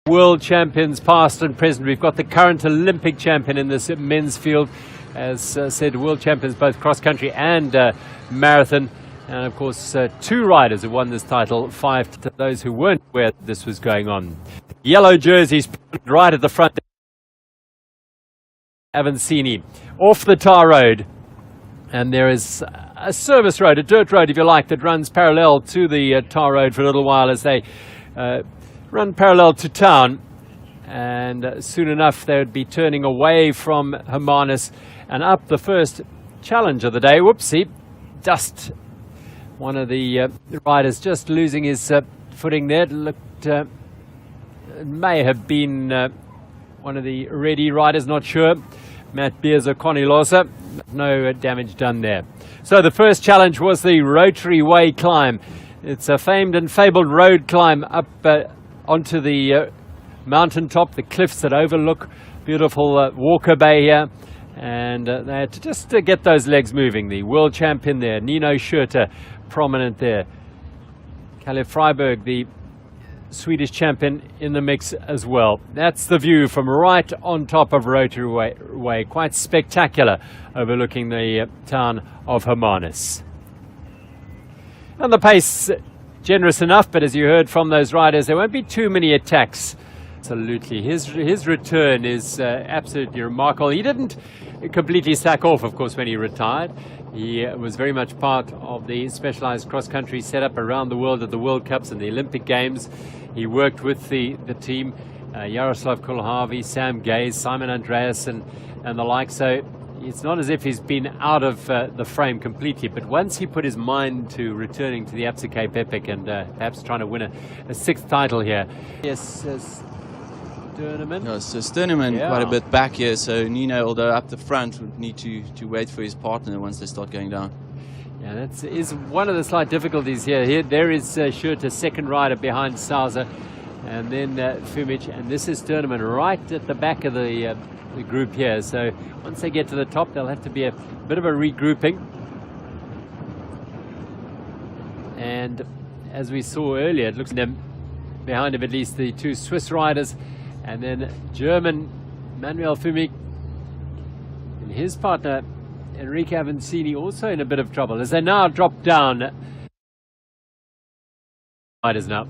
World champions past and present. We've got the current Olympic champion in this men's field. As said, world champions both cross-country and marathon. And of course, two riders who won this title, 5 to those who weren't aware this was going on. Yellow jerseys right at the front. Avancini off the tar road. And there is a service road, a dirt road if you like, that runs parallel to the tar road for a little while as they run parallel to town, and soon enough they would be turning away from Hermanus and up the first challenge of the day. Whoopsie, dust. One of the riders just losing his footing there. It looked, it may have been one of the ready riders, not sure. Matt Beers or Connie Losa. No damage done there. So the first challenge was the Rotary Way climb. It's a famed and fabled road climb up onto the mountaintop, the cliffs that overlook beautiful Walker Bay here. And they had to just get those legs moving. The world champion there, Nino Schurter, prominent there. Kalle Freiberg, the Swedish champion, in the mix as well. That's the view from right on top of Rotary Way. Quite spectacular, overlooking the town of Hermanus. And the pace generous enough, but as you heard from those riders, there won't be too many attacks. Absolutely. His return is absolutely remarkable. He didn't completely sack off, of course, when he retired. He was very much part of the specialized cross-country setup around the world at the World Cups and the Olympic Games. He worked with the team, Jaroslav Kulharvi, Sam Gaze, Simon Andreas and the like. So it's not as if he's been out of the frame completely, but once he put his mind to returning to the ABSA Cape-Epic and perhaps trying to win a sixth title here. Yes, Sterneman. Yeah, so Sterneman quite a bit back here, so Nino, although up the front, would need to wait for his partner once they start going down. Yeah, that is one of the slight difficulties here. There is Schurter, second rider behind Sauser, and then Fumic, and this is Sterneman right at the back of the group here. So once they get to the top, there'll have to be a bit of a regrouping. And as we saw earlier, it looks like behind him at least the two Swiss riders, and then German Manuel Fumic and his partner Enrique Avancini also in a bit of trouble as they now drop down. Riders now.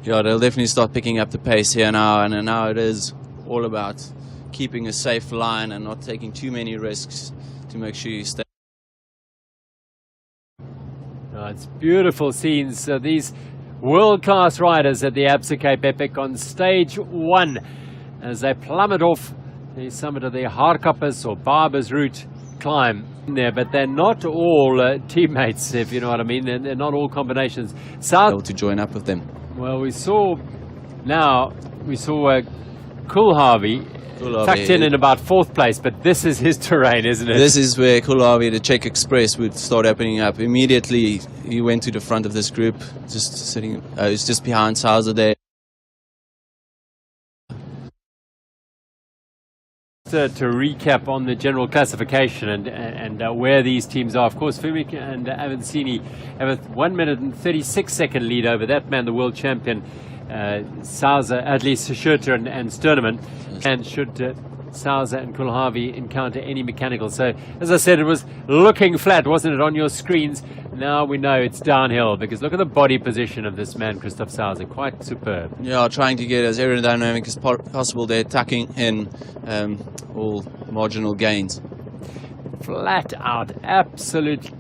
Yeah, they'll definitely start picking up the pace here now, and now it is all about keeping a safe line and not taking too many risks to make sure you stay. It's beautiful scenes. These world-class riders at the ABSA Cape-Epic on stage 1 as they plummet off the summit of the Haarkappers or Barber's Route climb there, but they're not all teammates, if you know what I mean. They're not all combinations. Able to join up with them. Well, we saw Kulharvi tucked in about 4th place, but this is his terrain, isn't it? This is where Kulharvi, the Czech Express, would start opening up. Immediately, he went to the front of this group, just sitting, it's just behind Sauser there. To recap on the general classification and where these teams are, of course, Fumic and Avancini have a 1 minute and 36-second lead over that man, the world champion, Sauser, at least Schurter and Sterneman. And should Sauser and Kulharvi encounter any mechanical. So, as I said, it was looking flat, wasn't it, on your screens? Now we know it's downhill, because look at the body position of this man, Christoph Sauser. Quite superb. Yeah, trying to get as aerodynamic as possible there, tucking in all marginal gains. Flat out, absolute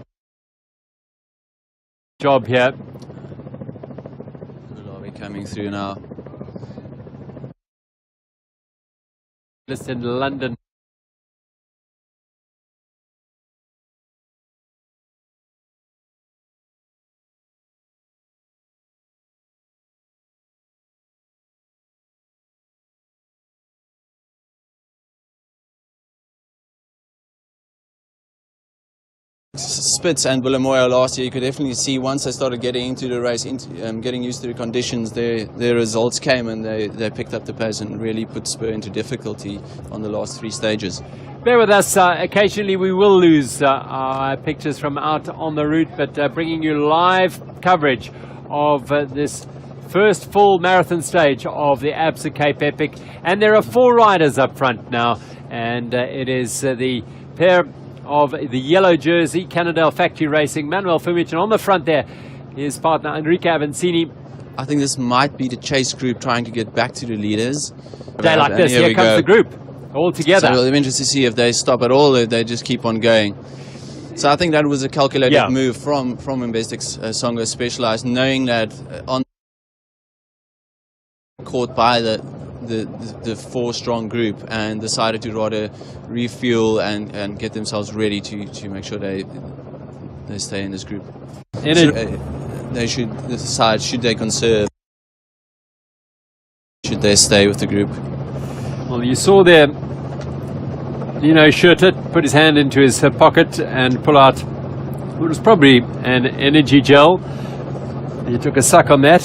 job here. Kulharvi coming through now. In London. Spitz and Willemoyer last year, you could definitely see once they started getting into the race, getting used to the conditions, their results came and they picked up the pace and really put Spur into difficulty on the last 3 stages. Bear with us, occasionally we will lose our pictures from out on the route, but bringing you live coverage of this First full marathon stage of the Absa Cape Epic, and there are 4 riders up front now, and it is the pair of the yellow jersey, Cannondale Factory Racing, Manuel Fumic, and on the front there, his partner Enrique Avancini. I think this might be the chase group trying to get back to the leaders. Day like this, here comes the group, all together. So we'll be interested to see if they stop at all, or if they just keep on going. So I think that was a calculated move from Investec Songo Specialized, knowing that on caught by the 4-strong group, and decided to rather refuel and get themselves ready to make sure they stay in this group. They should decide, should they conserve, should they stay with the group. Well, you saw there, Schurter put his hand into his pocket and pull out what was probably an energy gel. He took a suck on that,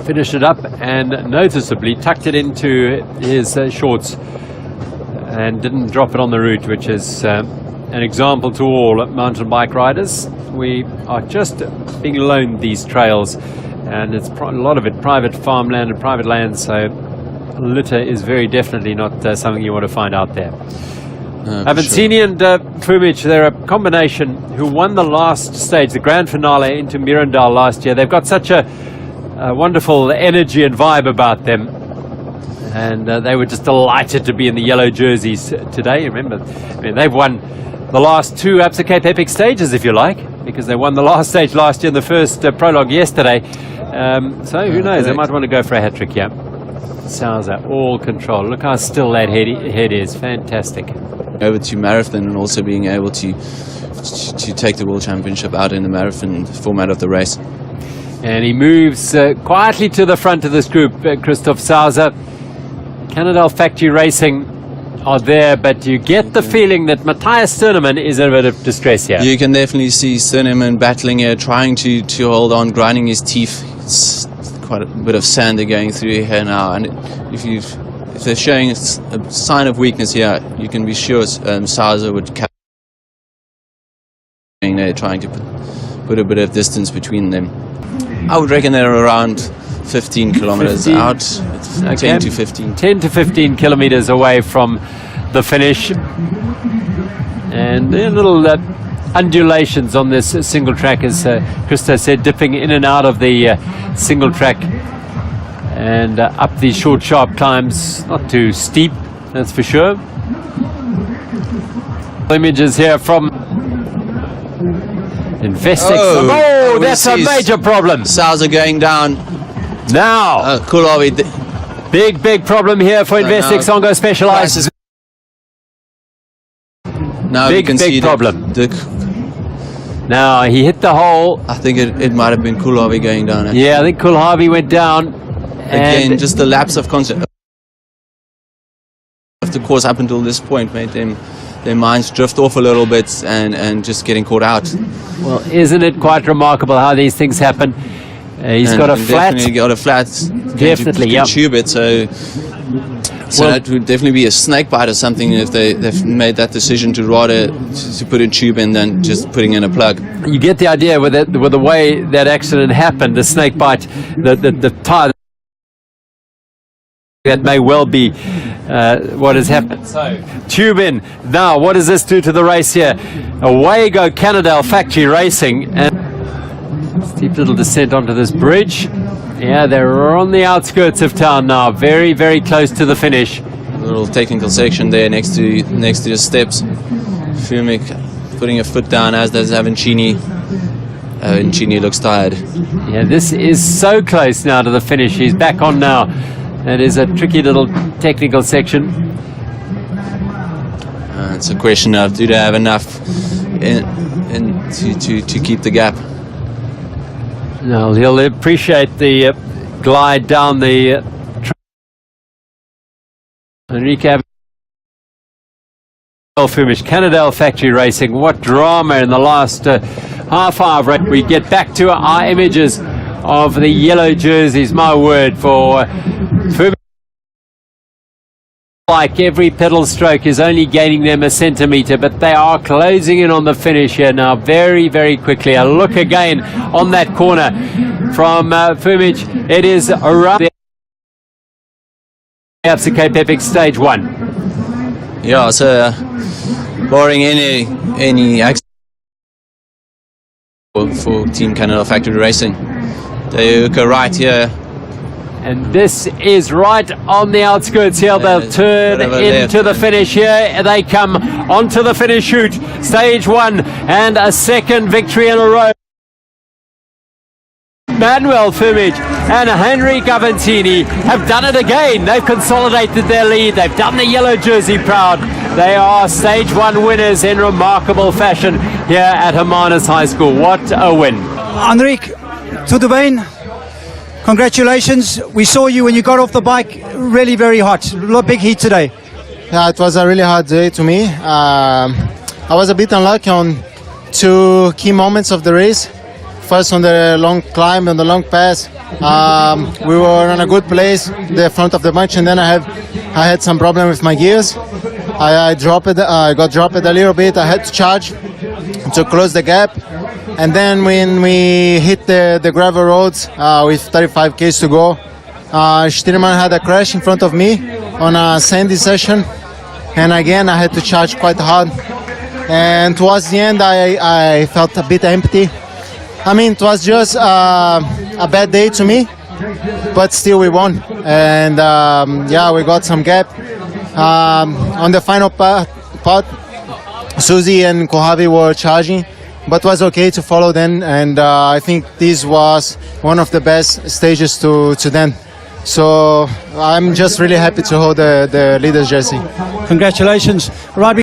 finished it up, and noticeably tucked it into his shorts and didn't drop it on the route, which is an example to all mountain bike riders. We are just being loaned these trails, and it's a lot of it private farmland and private land, so litter is very definitely not something you want to find out there. Avancini and Fumic, they're a combination who won the last stage, the grand finale into Mirandal last year. They've got such a wonderful energy and vibe about them, and they were just delighted to be in the yellow jerseys today. Remember, they've won the last 2 Absa Cape Epic stages, if you like, because they won the last stage last year and the first prologue yesterday. So who knows, they might want to go for a hat-trick here. Sousa, all control. Look how still that head is. Fantastic. Over to marathon, and also being able to take the World Championship out in the marathon format of the race. And he moves quietly to the front of this group, Christoph Sousa. Cannondale Factory Racing are there, but you get the feeling that Matthias Sternemann is in a bit of distress here. You can definitely see Sternemann battling here, trying to hold on, grinding his teeth. It's quite a bit of sand going through here now, and if they're showing a sign of weakness here, you can be sure Sousa would catch there, trying to put a bit of distance between them. I would reckon they're around 15 kilometers out, 10 to 15. 10 to 15 kilometers away from the finish. And there are little undulations on this single track, as Christo said, dipping in and out of the single track, and up these short, sharp climbs. Not too steep, that's for sure. Images here from Investec. Oh, that's a major problem. Sousa going down. Now, big problem here for Investec Songo Specialized. Now you can see problem. Now he hit the hole. I think it might have been Kulhavi going down. Actually. Yeah, I think Kulhavi went down. Again, just the lapse of concept of the course up until this point made their minds drift off a little bit and just getting caught out. Well, isn't it quite remarkable how these things happen? He's got a flat. Definitely got a flat. Definitely, yeah. Tube it, so that would definitely be a snake bite or something if they've made that decision to rather to put a tube in than just putting in a plug. You get the idea with the way that accident happened, the snake bite, the tire. That may well be what has happened. So, tube in. Now, what does this do to the race here? Away go Cannondale Factory Racing. And steep little descent onto this bridge. Yeah, they're on the outskirts of town now. Very, very close to the finish. A little technical section there next to the steps. Fumic putting a foot down, as does Avancini. Avancini looks tired. Yeah, this is so close now to the finish. He's back on now. It is a tricky little technical section. It's a question of, do they have enough to keep the gap? No, he'll appreciate the glide down the Enrique Fumic, Cannondale Factory Racing. What drama in the last half hour. We get back to our images of the yellow jerseys. My word, for Fumic Like every pedal stroke is only gaining them a centimetre, but they are closing in on the finish here now very, very quickly. A look again on that corner from Fumich. It is around the Cape-Epic Stage 1. Yeah, so barring any accident for Team Canada Factory Racing, they hook a right here. And this is right on the outskirts here. They'll turn into the finish here. They come onto the finish chute. Stage 1 and a second victory in a row. Manuel Fumich and Henry Gavantini have done it again. They've consolidated their lead. They've done the yellow jersey proud. They are Stage 1 winners in remarkable fashion here at Hermanus High School. What a win. Henrik, tudo bem? Congratulations. We saw you when you got off the bike, really very hot. Big heat today. Yeah, it was a really hard day to me. I was a bit unlucky on two key moments of the race. First on the long climb and the long pass. We were in a good place, the front of the bunch, and then I had some problem with my gears. I got dropped a little bit. I had to charge to close the gap. And then when we hit the gravel roads with 35 km to go, Stirman had a crash in front of me on a sandy session. And again, I had to charge quite hard. And towards the end, I felt a bit empty. I mean, it was just a bad day to me, but still we won. And yeah, we got some gap. On the final part, Susie and Kohavi were charging, but was okay to follow them, and I think this was one of the best stages to then. So I'm just really happy to hold the leader's jersey. Congratulations. Right.